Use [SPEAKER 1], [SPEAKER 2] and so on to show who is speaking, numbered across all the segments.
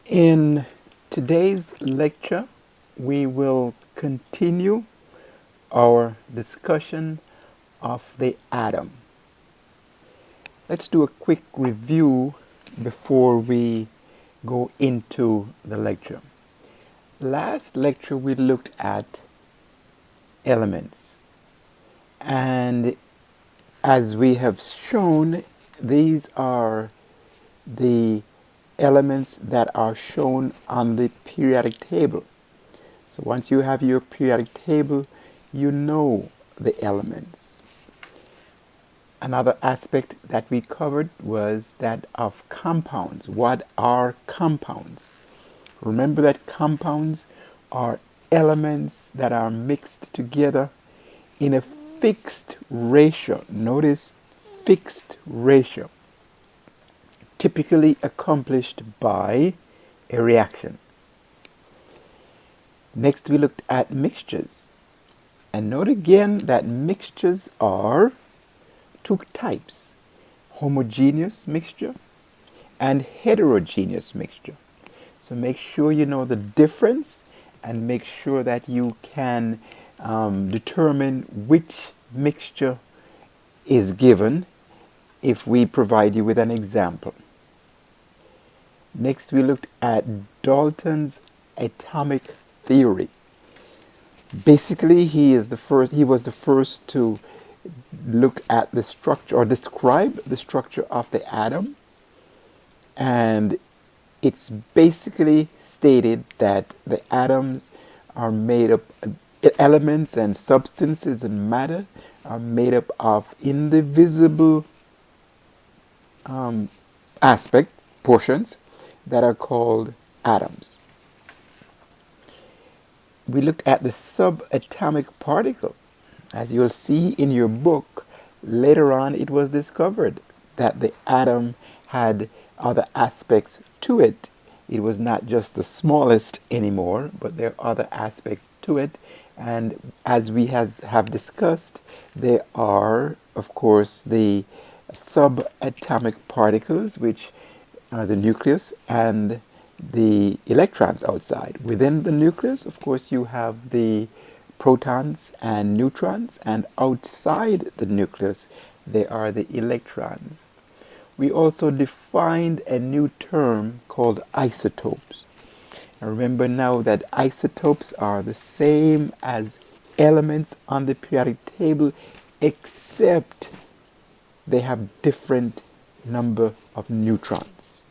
[SPEAKER 1] In today's lecture, we will continue our discussion of the atom. Let's do a quick review before we go into the lecture. Last lecture we looked at elements, and as we have shown, these are the elements that are shown on the periodic table. So once you have your periodic table, you know the elements. Another aspect that we covered was that of compounds. What are compounds? Remember that compounds are elements that are mixed together in a fixed ratio. Notice fixed ratio, typically accomplished by a reaction. Next we looked at mixtures. And note again that mixtures are two types: homogeneous mixture and heterogeneous mixture. So make sure you know the difference and make sure that you can determine which mixture is given if we provide you with an example. Next we looked at Dalton's atomic theory. Basically, he was the first to look at the structure or describe the structure of the atom, and it's basically stated that the atoms are made up, elements and substances and matter are made up of indivisible portions that are called atoms. We looked at the subatomic particle. As you'll see in your book, later on it was discovered that the atom had other aspects to it. It was not just the smallest anymore, but there are other aspects to it. And as we have discussed, there are, of course, the subatomic particles, which are the nucleus and the electrons outside. Within the nucleus, of course, you have the protons and neutrons, and outside the nucleus, there are the electrons. We also defined a new term called isotopes. And remember now that isotopes are the same as elements on the periodic table, except they have different number of neutrons.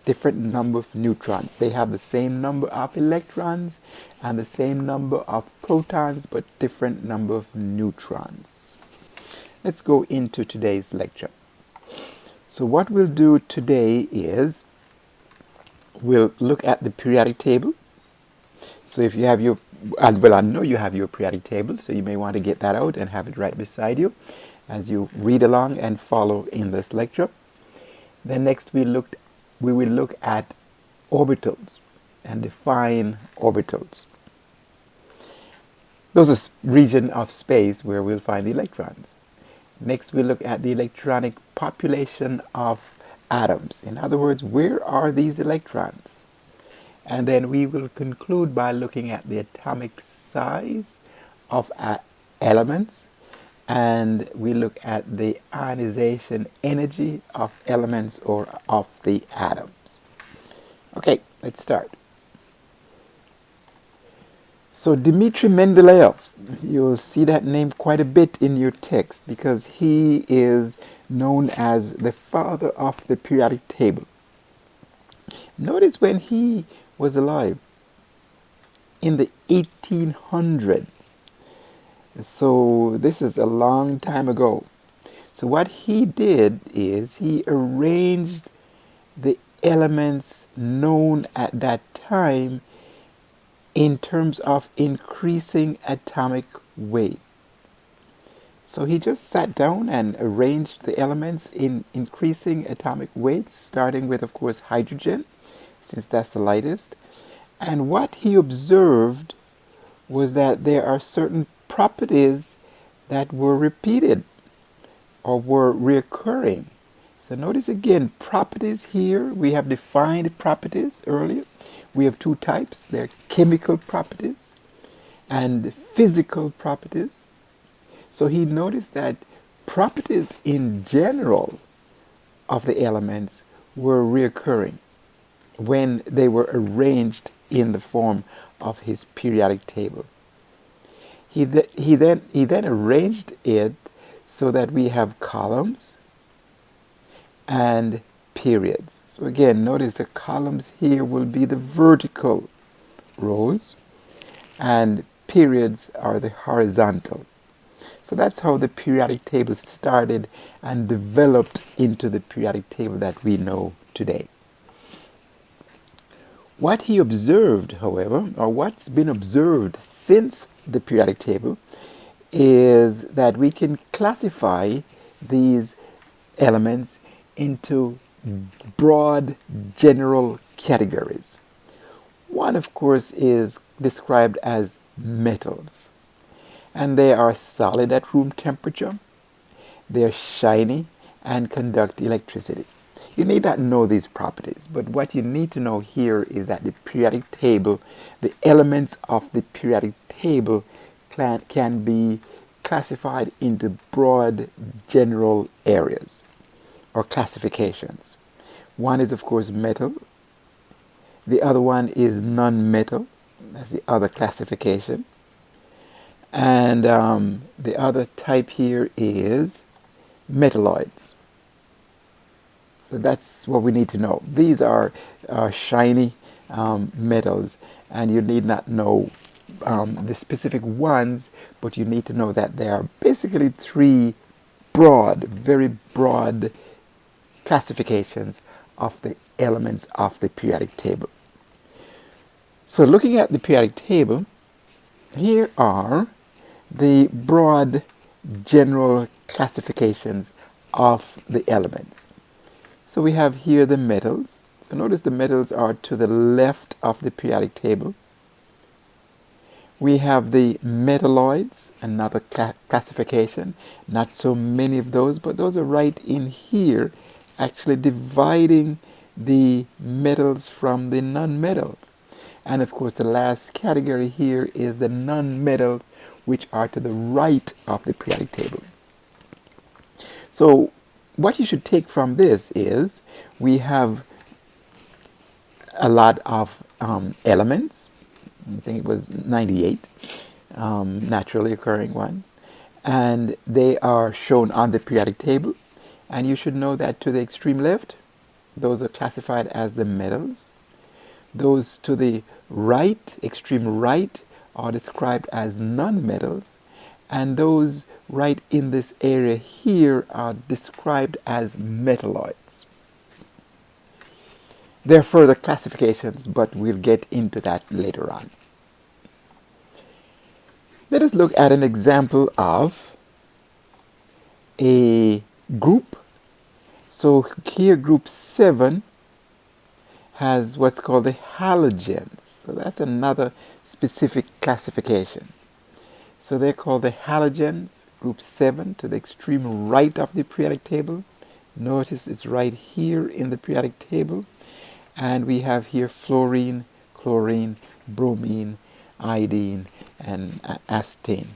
[SPEAKER 1] Different number of neutrons. They have the same number of electrons and the same number of protons, but different number of neutrons. Let's go into today's lecture. So what we'll do today is we'll look at the periodic table. So if you have your, well, I know you have your periodic table, so you may want to get that out and have it right beside you as you read along and follow in this lecture. Then next we will look at orbitals and define orbitals. Those are region of space where we'll find the electrons. Next we'll look at the electronic population of atoms. In other words, where are these electrons? And then we will conclude by looking at the atomic size of elements, and we look at the ionization energy of elements or of the atoms. Okay, let's start. So Dmitry Mendeleev, you'll see that name quite a bit in your text because he is known as the father of the periodic table. Notice when he was alive in the 1800s. So this is a long time ago. So what he did is he arranged the elements known at that time in terms of increasing atomic weight. So he just sat down and arranged the elements in increasing atomic weights, starting with, of course, hydrogen, since that's the lightest. And what he observed was that there are certain properties that were repeated or were recurring. So notice again, properties here, we have defined properties earlier. We have two types. They're chemical properties and physical properties. So he noticed that properties in general of the elements were reoccurring when they were arranged in the form of his periodic table. He then arranged it so that we have columns and periods. So again, notice the columns here will be the vertical rows and periods are the horizontal. So that's how the periodic table started and developed into the periodic table that we know today. What he observed, however, or what's been observed since the periodic table, is that we can classify these elements into broad general categories. One, of course, is described as metals, and they are solid at room temperature, they're shiny, and conduct electricity. You need not know these properties, but what you need to know here is that the periodic table, the elements of the periodic table can be classified into broad general areas or classifications. One is, of course, metal. The other one is non-metal. That's the other classification. And the other type here is metalloids. So that's what we need to know. These are shiny metals, and you need not know the specific ones, but you need to know that there are basically three broad, very broad classifications of the elements of the periodic table. So looking at the periodic table, here are the broad general classifications of the elements. So we have here the metals. So notice the metals are to the left of the periodic table. We have the metalloids, another classification. Not so many of those, but those are right in here, actually dividing the metals from the non-metals. And of course the last category here is the non-metals, which are to the right of the periodic table. So what you should take from this is we have a lot of elements. I think it was 98 naturally occurring ones, and they are shown on the periodic table. And you should know that to the extreme left, those are classified as the metals. Those to the right, extreme right, are described as non-metals, and those right in this area here are described as metalloids. There are further classifications, but we'll get into that later on. Let us look at an example of a group. So here group 7 has what's called the halogens. So that's another specific classification. So they're called the halogens, group 7, to the extreme right of the periodic table. Notice it's right here in the periodic table. And we have here fluorine, chlorine, bromine, iodine, and acetane.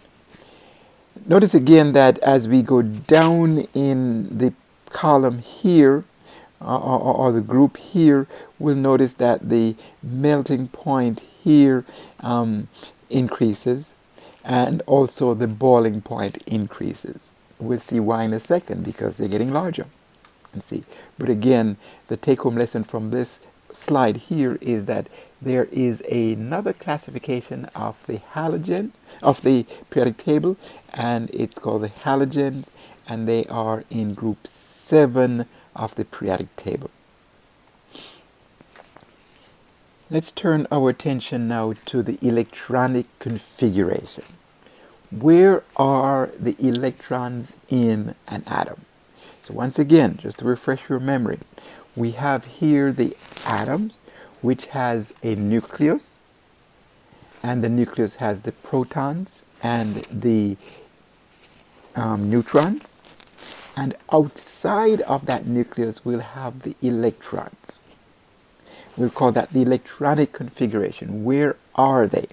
[SPEAKER 1] Notice again that as we go down in the column here, or the group here, we'll notice that the melting point here increases, and also the boiling point increases. We'll see why in a second, because they're getting larger. And see, but again, the take-home lesson from this slide here is that there is another classification of the halogen of the periodic table, and it's called the halogens, and they are in group 7 of the periodic table. Let's turn our attention now to the electronic configuration. Where are the electrons in an atom? So once again, just to refresh your memory, we have here the atoms, which has a nucleus, and the nucleus has the protons and the neutrons. And outside of that nucleus, we'll have the electrons. We'll call that the electronic configuration. Where are they?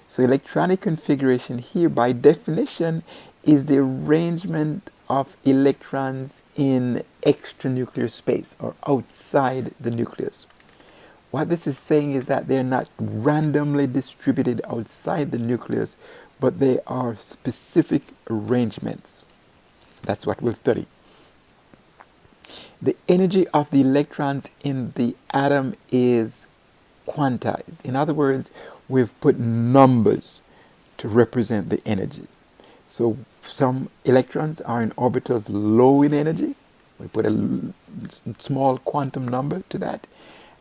[SPEAKER 1] So electronic configuration here, by definition, is the arrangement of electrons in extranuclear space or outside the nucleus. What this is saying is that they're not randomly distributed outside the nucleus, but they are specific arrangements. That's what we'll study. The energy of the electrons in the atom is quantized. In other words, we've put numbers to represent the energies. So some electrons are in orbitals low in energy. We put a small quantum number to that.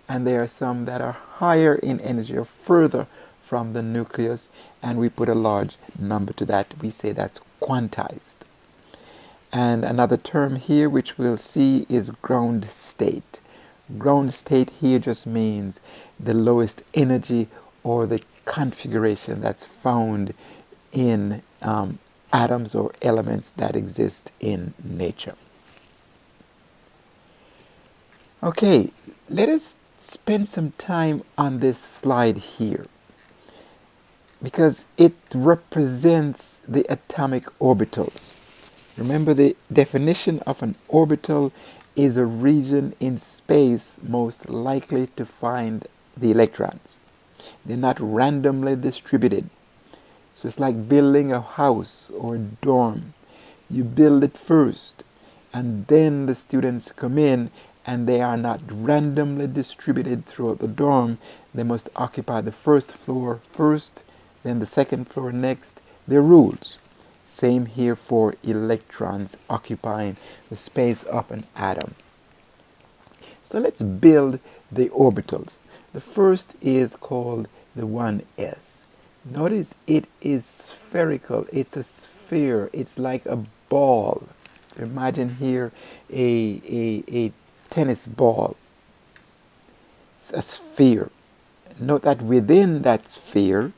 [SPEAKER 1] And there are some that are higher in energy or further from the nucleus, and we put a large number to that. We say that's quantized. And another term here which we'll see is ground state. Ground state here just means the lowest energy or the configuration that's found in atoms or elements that exist in nature. Okay, let us spend some time on this slide here because it represents the atomic orbitals. Remember, the definition of an orbital is a region in space most likely to find the electrons. They're not randomly distributed. So it's like building a house or a dorm. You build it first, and then the students come in, and they are not randomly distributed throughout the dorm. They must occupy the first floor first, then the second floor next. There are rules. Same here for electrons occupying the space of an atom. So let's build the orbitals. The first is called the 1s. Notice it is spherical. It's a sphere. It's like a ball. Imagine here a tennis ball. It's a sphere. Note that within that sphere,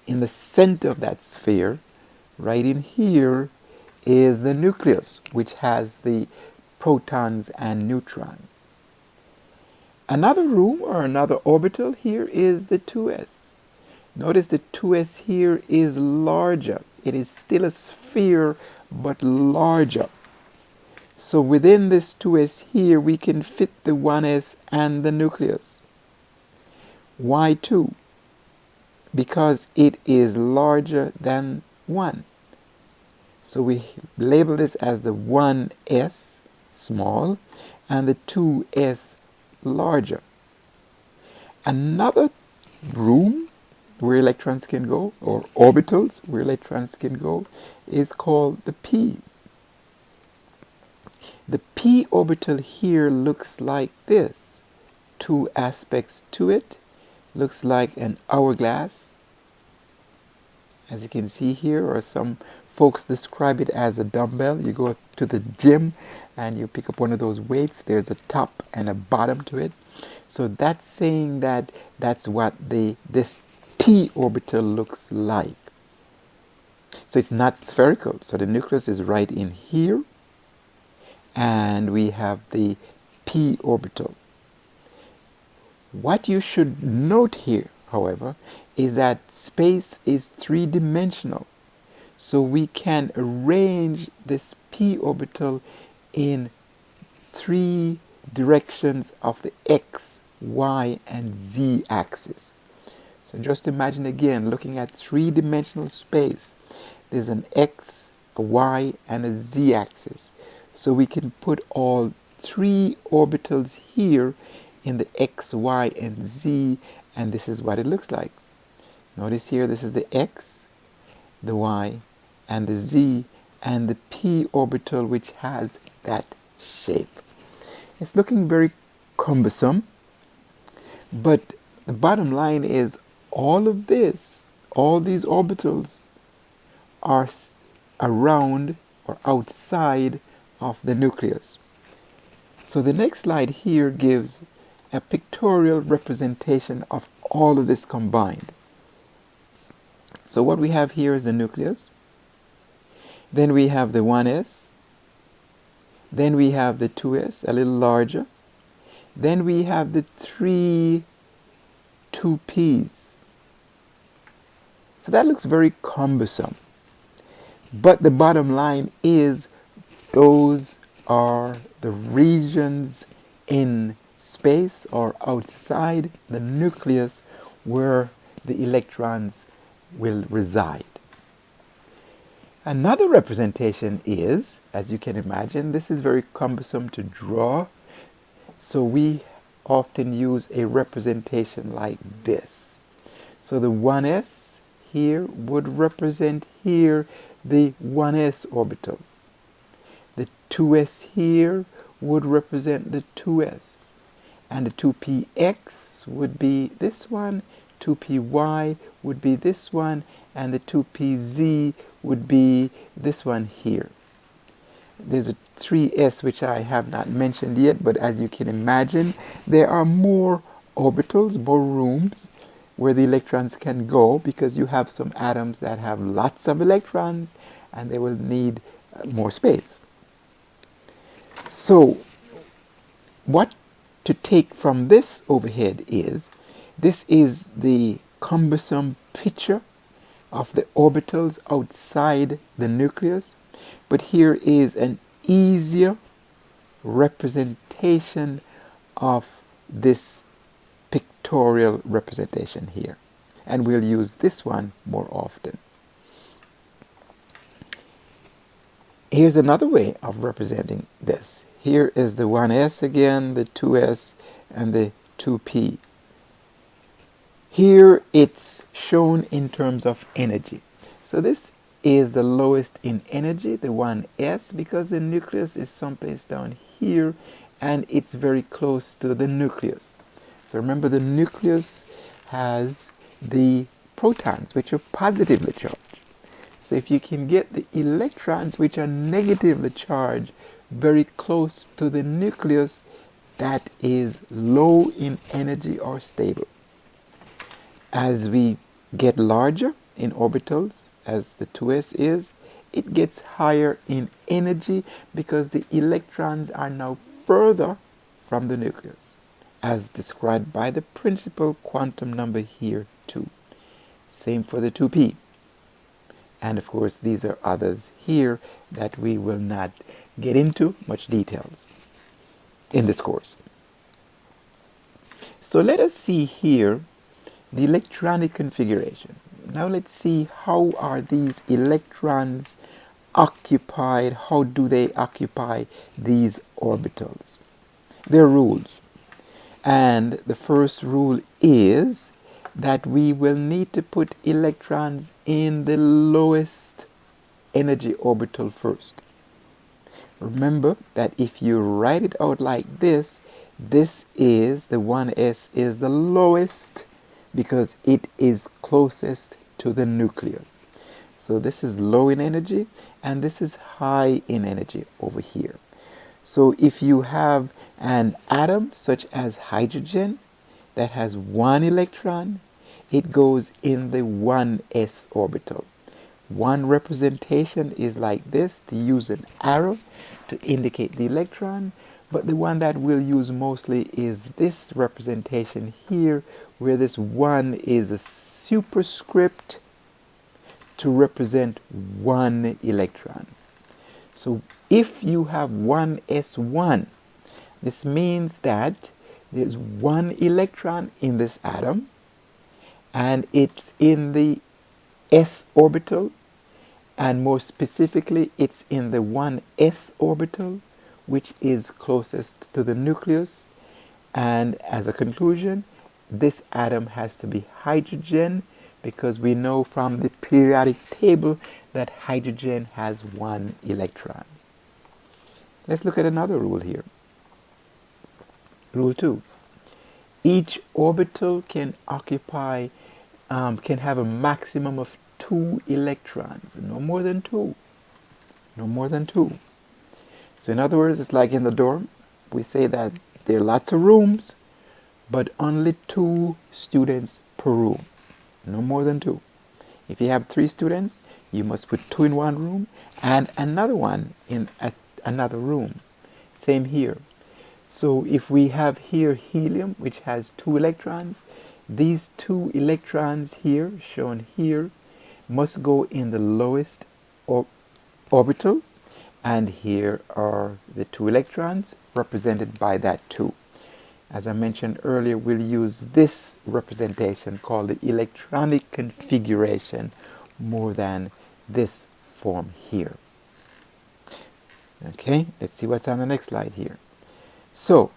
[SPEAKER 1] in the center of that sphere, right in here, is the nucleus, which has the protons and neutrons. Another room or another orbital here is the 2s. Notice the 2s here is larger. It is still a sphere, but larger. So within this 2s here, we can fit the 1s and the nucleus. Why 2? Because it is larger than 1. So we label this as the 1s, small, and the 2s, larger. Another room where electrons can go, or orbitals where electrons can go, is called the p. The p orbital here looks like this. 2 aspects to it. Looks like an hourglass, as you can see here, or some folks describe it as a dumbbell. You go to the gym and you pick up one of those weights. There's a top and a bottom to it. So that's saying that that's what this p orbital looks like. So it's not spherical. So the nucleus is right in here, and we have the p orbital. What you should note here, however, is that space is three-dimensional. So we can arrange this p orbital in 3 directions of the x, y, and z axis. So just imagine again, looking at 3-dimensional space, there's an x, a y, and a z axis. So we can put all 3 orbitals here in the x, y, and z, and this is what it looks like. Notice here, this is the x, the y, and the z, and the p orbital, which has that shape. It's looking very cumbersome, but the bottom line is all of this, all these orbitals are around or outside of the nucleus. So the next slide here gives a pictorial representation of all of this combined. So what we have here is the nucleus. Then we have the 1s, Then we have the 2s, a little larger. Then we have the 3 2p's. So that looks very cumbersome. But the bottom line is those are the regions in space or outside the nucleus where the electrons will reside. Another representation is, as you can imagine, this is very cumbersome to draw, so we often use a representation like this. So the 1s here would represent here the 1s orbital. The 2s here would represent the 2s. And the 2px would be this one, 2py would be this one, and the 2pz would be this one here. There's a 3s which I have not mentioned yet, but as you can imagine, there are more orbitals, more rooms where the electrons can go, because you have some atoms that have lots of electrons and they will need more space. So what to take from this overhead is, this is the cumbersome picture of the orbitals outside the nucleus, but here is an easier representation of this pictorial representation here, and we'll use this one more often. Here's another way of representing this. Here is the 1s again, the 2s, and the 2p. Here it's shown in terms of energy. So this is the lowest in energy, the 1s, because the nucleus is someplace down here and it's very close to the nucleus. So remember, the nucleus has the protons, which are positively charged. So if you can get the electrons, which are negatively charged, very close to the nucleus, that is low in energy or stable. As we get larger in orbitals, as the 2s is, it gets higher in energy because the electrons are now further from the nucleus, as described by the principal quantum number here too. Same for the 2p. And of course, these are others here that we will not get into much details in this course. So let us see here the electronic configuration. Now let's see, how are these electrons occupied? How do they occupy these orbitals? There are rules. And the first rule is that we will need to put electrons in the lowest energy orbital first. Remember that if you write it out like this, this is the 1s is the lowest because it is closest to the nucleus. So this is low in energy and this is high in energy over here. So if you have an atom such as hydrogen that has one electron, it goes in the 1s orbital. One representation is like this, to use an arrow to indicate the electron, but the one that we'll use mostly is this representation here, where this 1 is a superscript to represent one electron. So if you have 1s1, this means that there's one electron in this atom and it's in the s orbital, and more specifically it's in the 1s orbital, which is closest to the nucleus. And as a conclusion, this atom has to be hydrogen, because we know from the periodic table that hydrogen has one electron. Let's look at another rule here. Rule 2. Each orbital can occupy, can have a maximum of 2 electrons, no more than 2. No more than 2. So in other words, it's like in the dorm, we say that there are lots of rooms, but only 2 students per room. No more than 2. If you have 3 students, you must put 2 in one room and another one in another room. Same here. So if we have here helium, which has 2 electrons, these 2 electrons here, shown here, must go in the lowest orbital, and here are the 2 electrons represented by that 2. As I mentioned earlier, we'll use this representation called the electronic configuration more than this form here. Okay, let's see what's on the next slide here. So,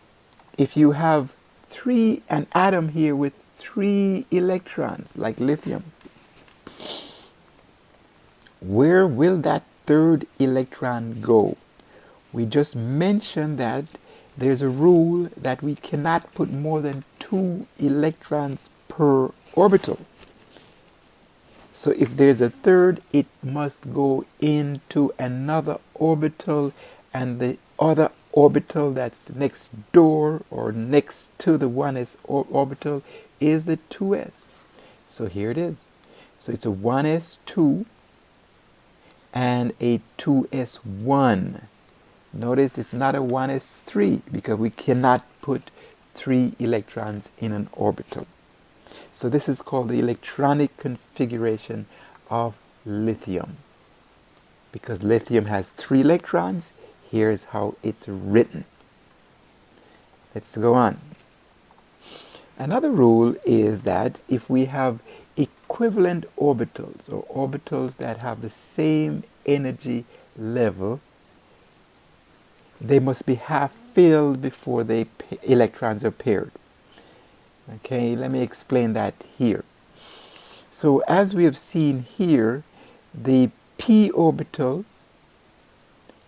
[SPEAKER 1] if you have an atom here with 3 electrons, like lithium, where will that 3rd electron go? We just mentioned that there's a rule that we cannot put more than 2 electrons per orbital. So if there's a 3rd, it must go into another orbital, and the other orbital that's next door or next to the 1s orbital is the 2s. So here it is. So it's a 1s2 and a 2s1. Notice it's not a 1s3 because we cannot put 3 electrons in an orbital. So this is called the electronic configuration of lithium. Because lithium has 3 electrons, here's how it's written. Let's go on. Another rule is that if we have equivalent orbitals, or orbitals that have the same energy level, they must be half filled before the electrons are paired. Okay, let me explain that here. So as we have seen here, the p orbital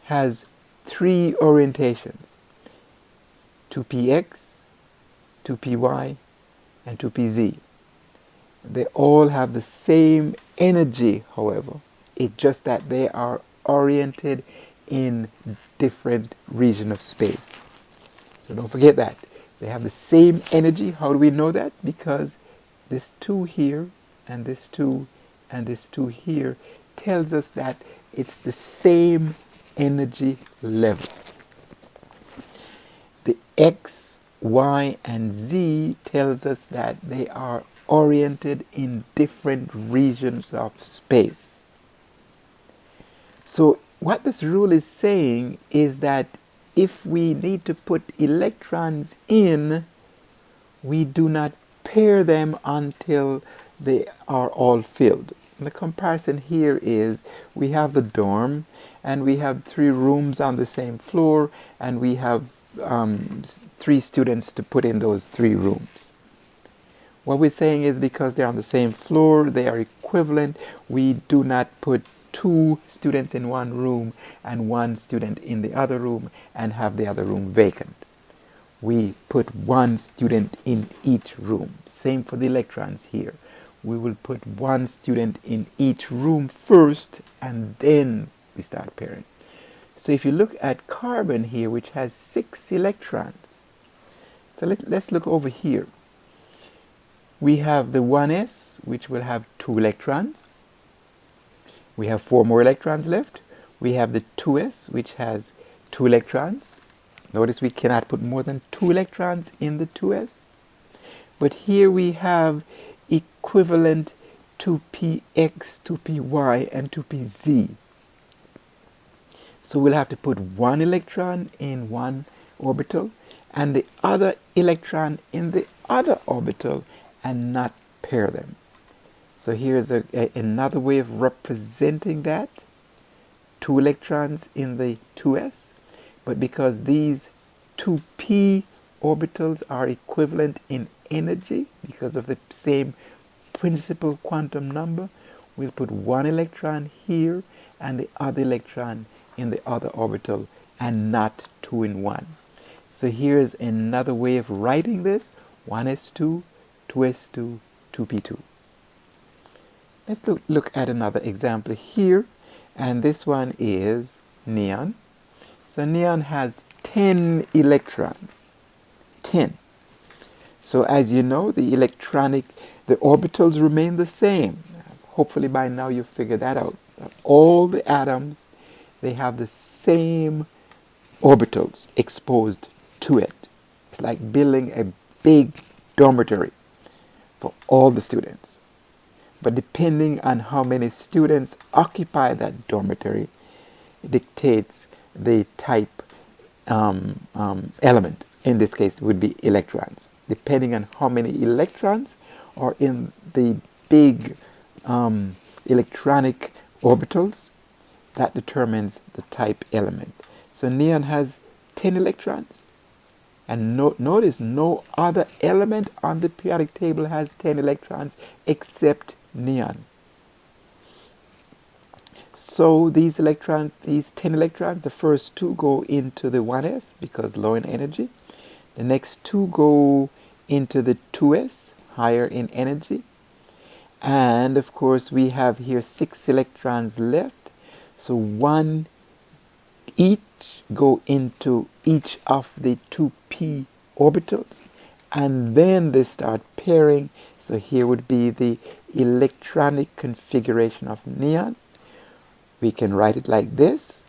[SPEAKER 1] has 3 orientations: 2px, 2py, and 2pz. They all have the same energy, however. It's just that they are oriented in different region of space. So don't forget that. They have the same energy. How do we know that? Because this 2 here, and this 2, and this 2 here tells us that it's the same energy level. The X, Y, and Z tells us that they are oriented in different regions of space. So what this rule is saying is that if we need to put electrons in, we do not pair them until they are all filled. And the comparison here is we have the dorm, and we have 3 rooms on the same floor, and we have 3 students to put in those 3 rooms. What we're saying is because they're on the same floor, they are equivalent, we do not put 2 students in one room and 1 student in the other room and have the other room vacant. We put 1 student in each room. Same for the electrons here. We will put 1 student in each room first, and then we start pairing. So if you look at carbon here, which has 6 electrons. So let's look over here. We have the 1s, which will have 2 electrons. We have 4 more electrons left. We have the 2s, which has 2 electrons. Notice we cannot put more than 2 electrons in the 2s. But here we have equivalent 2px, 2py, and 2pz. So we'll have to put 1 electron in one orbital and the other electron in the other orbital and not pair them. So here's another way of representing that. 2 electrons in the 2s, but because these 2p orbitals are equivalent in energy because of the same principal quantum number, we'll put 1 electron here and the other electron in the other orbital and not 2 in 1. So here's another way of writing this: 1s2, 2s2, 2p2. Let's look at another example here, and this one is neon. So neon has 10 electrons. 10. So as you know, the orbitals remain the same. Hopefully by now you've figured that out. All the atoms, they have the same orbitals exposed to it. It's like building a big dormitory for all the students. But depending on how many students occupy that dormitory, it dictates the type element. In this case, it would be electrons. Depending on how many electrons are in the big electronic orbitals, that determines the type element. So neon has 10 electrons. And notice no other element on the periodic table has 10 electrons except neon. So these electrons, these 10 electrons, the first two go into the 1s because low in energy. The next two go into the 2s, higher in energy. And of course we have here 6 electrons left. So one each go into each of the 2p orbitals, and then they start pairing. So here would be the electronic configuration of neon. We can write it like this,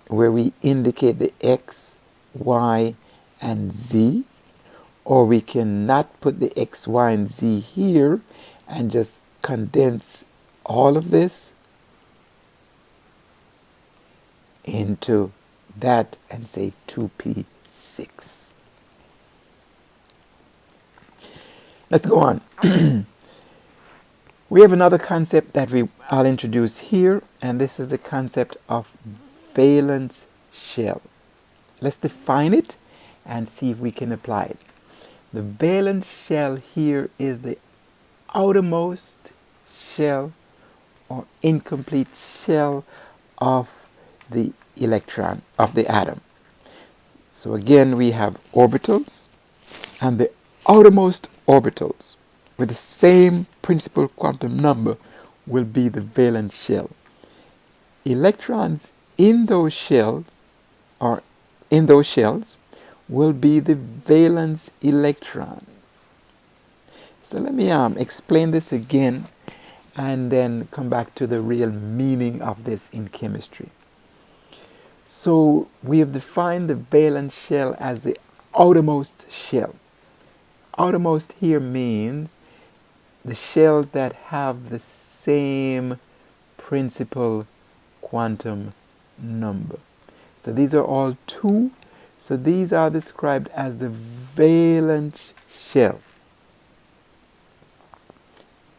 [SPEAKER 1] where we indicate the x, y, and z, or we can not put the x, y, and z here and just condense all of this into that and say 2p6. Let's go on. We have another concept that I'll introduce here, and this is the concept of valence shell. Let's define it and see if we can apply it. The valence shell here is the outermost shell or incomplete shell of the electron, of the atom. So again, we have orbitals, and the outermost orbitals with the same principal quantum number will be the valence shell. Electrons in those shells, or in those shells, will be the valence electrons. So let me explain this again and then come back to the real meaning of this in chemistry. So we have defined the valence shell as the outermost shell. Outermost here means the shells that have the same principal quantum number. So these are all 2. So these are described as the valence shell.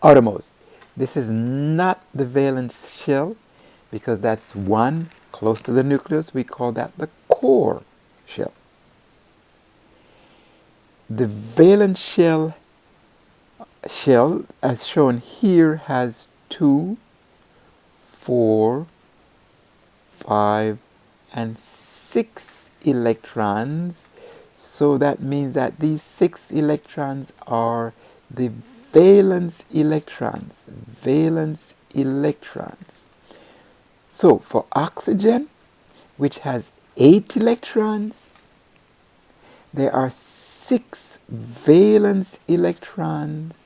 [SPEAKER 1] Outermost. This is not the valence shell because that's 1 close to the nucleus. We call that the core shell. The valence shell as shown here has 2, 4, 5, and 6 electrons. So that means that these 6 electrons are the valence electrons. Valence electrons. So for oxygen, which has 8 electrons, there are 6 valence electrons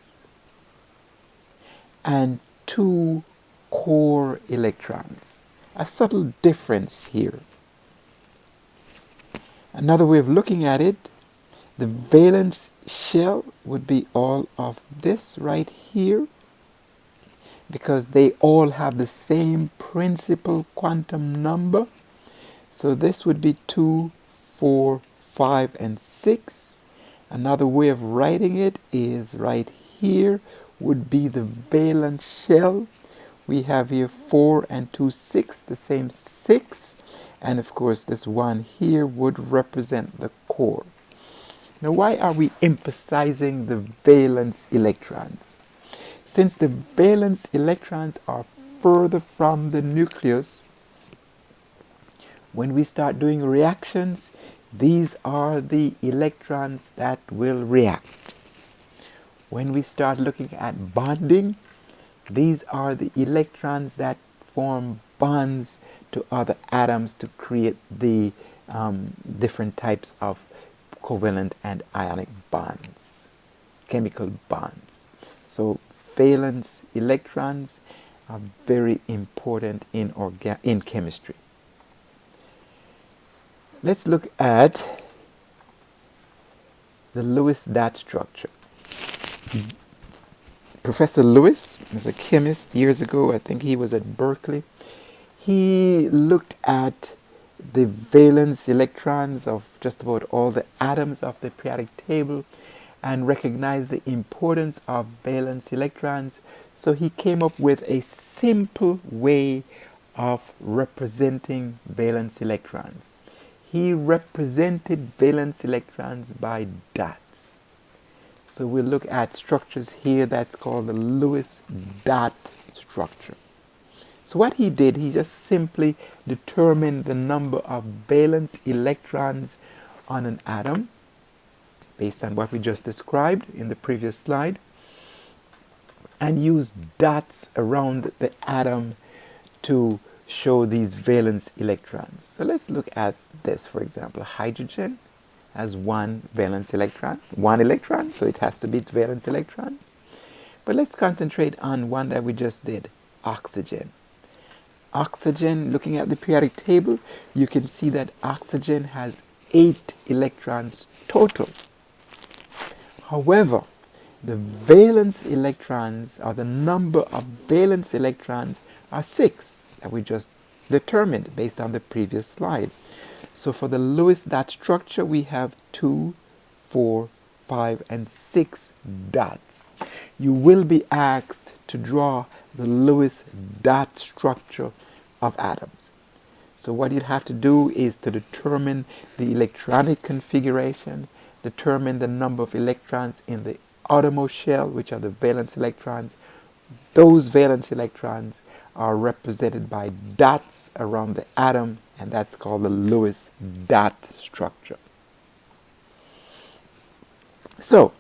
[SPEAKER 1] and 2 core electrons. A subtle difference here. Another way of looking at it, the valence shell would be all of this right here, because they all have the same principal quantum number. So this would be 2, 4, 5, and 6. Another way of writing it is right here would be the valence shell. We have here 4 and 2, 6, the same 6. And of course this one here would represent the core. Now why are we emphasizing the valence electrons? Since the valence electrons are further from the nucleus, when we start doing reactions, these are the electrons that will react. When we start looking at bonding, these are the electrons that form bonds to other atoms to create the different types of covalent and ionic bonds, chemical bonds. So valence electrons are very important in chemistry. let's look at the Lewis dot structure. Professor Lewis was a chemist years ago. I think he was at Berkeley. He looked at the valence electrons of just about all the atoms of the periodic table and recognized the importance of valence electrons. So he came up with a simple way of representing valence electrons. He represented valence electrons by dots. So we'll look at structures here that's called the Lewis dot structure. So what he did, he just simply determined the number of valence electrons on an atom based on what we just described in the previous slide, and used dots around the atom to show these valence electrons. So let's look at this, for example. Hydrogen has one valence electron, so it has to be its valence electron. But let's concentrate on one that we just did, oxygen. Oxygen, looking at the periodic table, you can see that oxygen has 8 electrons total. However, the valence electrons, or the number of valence electrons, are 6 that we just determined based on the previous slide. So for the Lewis dot structure, we have 2, 4, 5, and 6 dots. You will be asked to draw the Lewis dot structure of atoms. So what you'd have to do is to determine the electronic configuration, determine the number of electrons in the outermost shell, which are the valence electrons. Those valence electrons are represented by dots around the atom, and that's called the Lewis dot structure. So,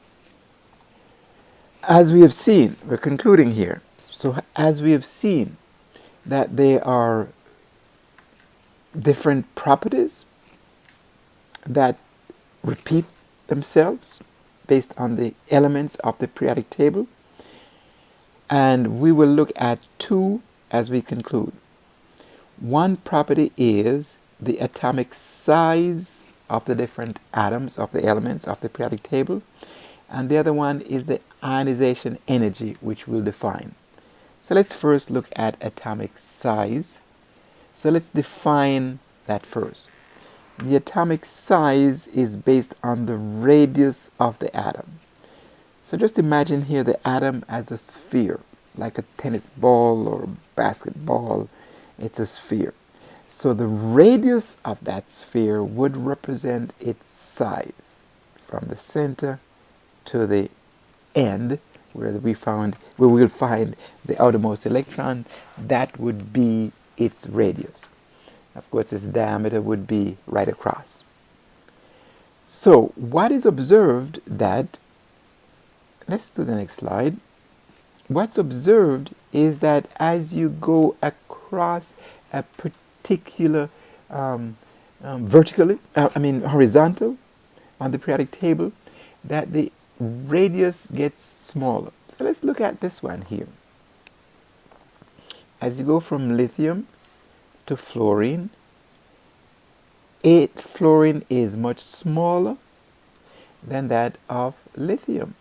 [SPEAKER 1] as we have seen, we're concluding here. So, as we have seen that there are different properties that repeat themselves based on the elements of the periodic table, and we will look at 2 as we conclude. One property is the atomic size of the different atoms of the elements of the periodic table, and the other one is the ionization energy, which we'll define. So let's first look at atomic size. So let's define that first. The atomic size is based on the radius of the atom. So just imagine here the atom as a sphere, like a tennis ball or basketball. It's a sphere. So the radius of that sphere would represent its size from the center to the end where we will find the outermost electron. That would be its radius. Of course, its diameter would be right across. So what is observed that, let's do the next slide. What's observed is that as you go across a particular horizontal on the periodic table, that the radius gets smaller. So let's look at this one here. As you go from lithium to fluorine, fluorine is much smaller than that of lithium.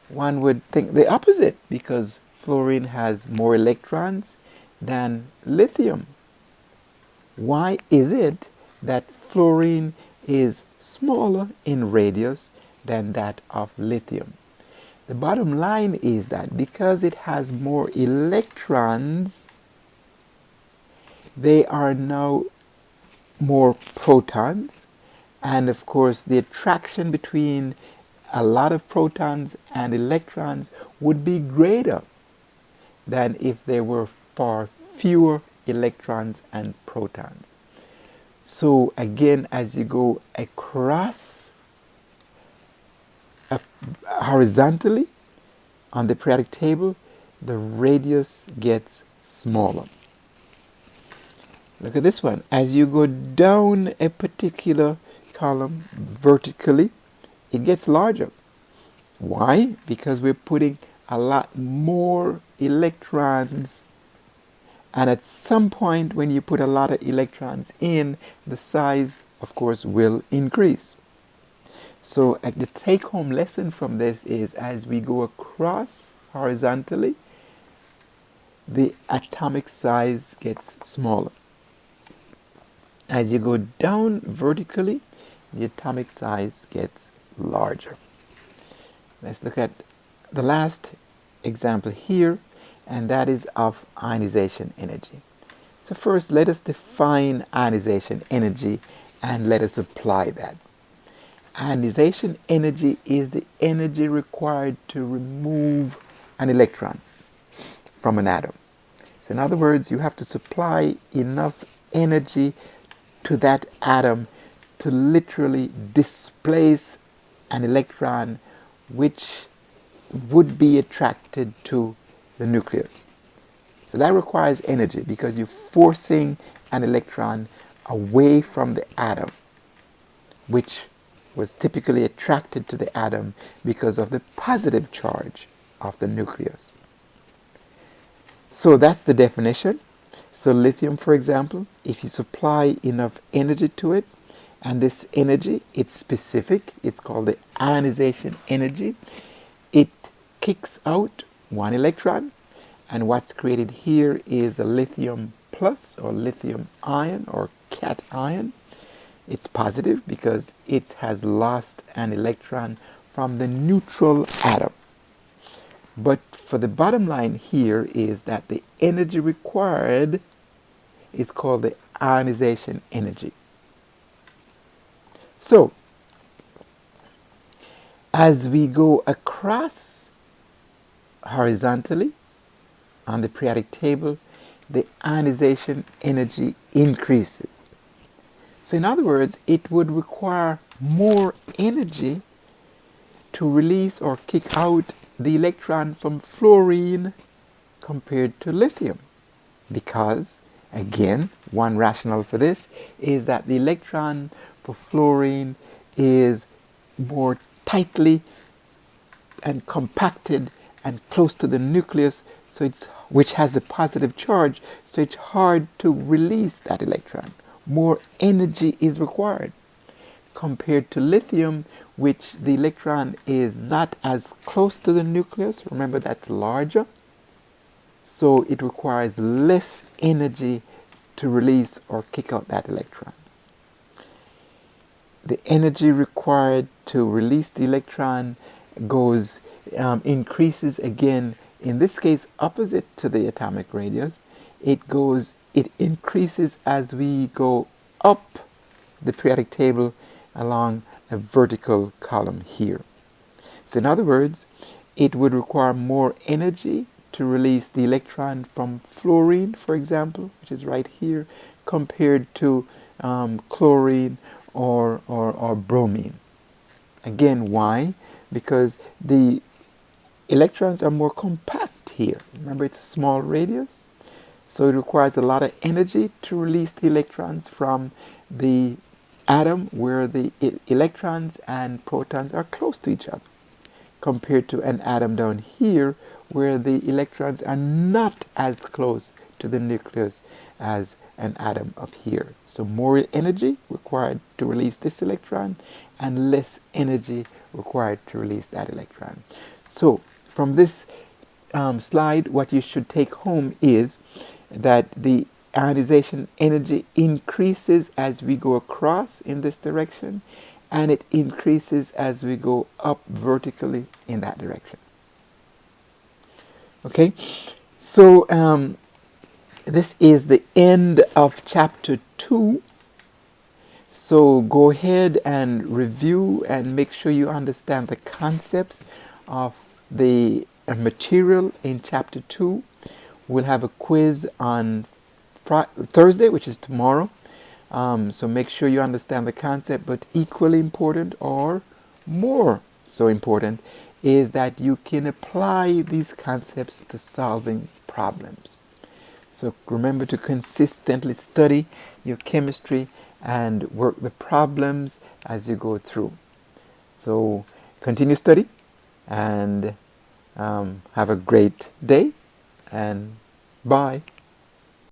[SPEAKER 1] One would think the opposite, because fluorine has more electrons than lithium. Why is it that fluorine is smaller in radius than that of lithium? The bottom line is that because it has more electrons, they are now more protons, and of course the attraction between a lot of protons and electrons would be greater than if there were far fewer electrons and protons. So again, as you go across horizontally on the periodic table, the radius gets smaller. Look at this one. As you go down a particular column vertically, it gets larger. Why? Because we're putting a lot more electrons, and at some point when you put a lot of electrons in, the size of course, will increase. So the take-home lesson from this is, as we go across horizontally, the atomic size gets smaller. As you go down vertically, the atomic size gets larger. Let's look at the last example here, and that is of ionization energy. So first, let us define ionization energy and let us apply that. Ionization energy is the energy required to remove an electron from an atom. So in other words, you have to supply enough energy to that atom to literally displace an electron which would be attracted to the nucleus. So that requires energy because you're forcing an electron away from the atom, which was typically attracted to the atom because of the positive charge of the nucleus. So that's the definition. So lithium, for example, if you supply enough energy to it, and this energy, it's specific, it's called the ionization energy, it kicks out one electron, and what's created here is a lithium plus or lithium ion or cation. It's positive because it has lost an electron from the neutral atom. But for the bottom line here is that the energy required is called the ionization energy. So, as we go across horizontally on the periodic table, the ionization energy increases. So in other words, it would require more energy to release or kick out the electron from fluorine compared to lithium. Because, again, one rationale for this is that the electron for fluorine is more tightly and compacted and close to the nucleus, so which has a positive charge, so it's hard to release that electron. More energy is required compared to lithium, which the electron is not as close to the nucleus. Remember, that's larger. So it requires less energy to release or kick out that electron. The energy required to release the electron increases again, in this case opposite to the atomic radius. It increases as we go up the periodic table along a vertical column here. So in other words, it would require more energy to release the electron from fluorine, for example, which is right here, compared to chlorine or bromine. Again, why? Because the electrons are more compact here. Remember, it's a small radius, so it requires a lot of energy to release the electrons from the atom where the electrons and protons are close to each other, compared to an atom down here where the electrons are not as close to the nucleus as an atom up here. So more energy required to release this electron and less energy required to release that electron. So from this slide, what you should take home is that the ionization energy increases as we go across in this direction, and it increases as we go up vertically in that direction. Okay, so this is the end of chapter 2. So go ahead and review and make sure you understand the concepts of the material in chapter 2. We'll have a quiz on Thursday, which is tomorrow. So make sure you understand the concept, but equally important or more so important is that you can apply these concepts to solving problems. So remember to consistently study your chemistry and work the problems as you go through. So continue study and have a great day, and bye.